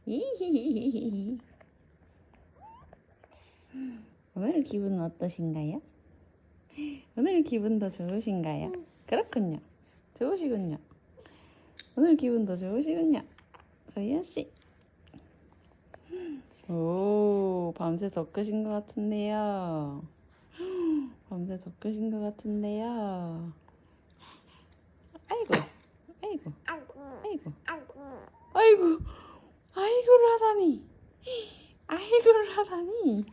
히히히히히. 오늘 기분은 어떠신가요? 오늘 기분도 좋으신가요? 그렇군요. 좋으시군요. 오늘 기분도 좋으시군요. 소희연씨. 오, 밤새 더 끄신 것 같은데요. 밤새 더 끄신 것 같은데요. 아이고, 아이고, 아이고, 아이고, 아이고를 하다니. 아이고를 하다니.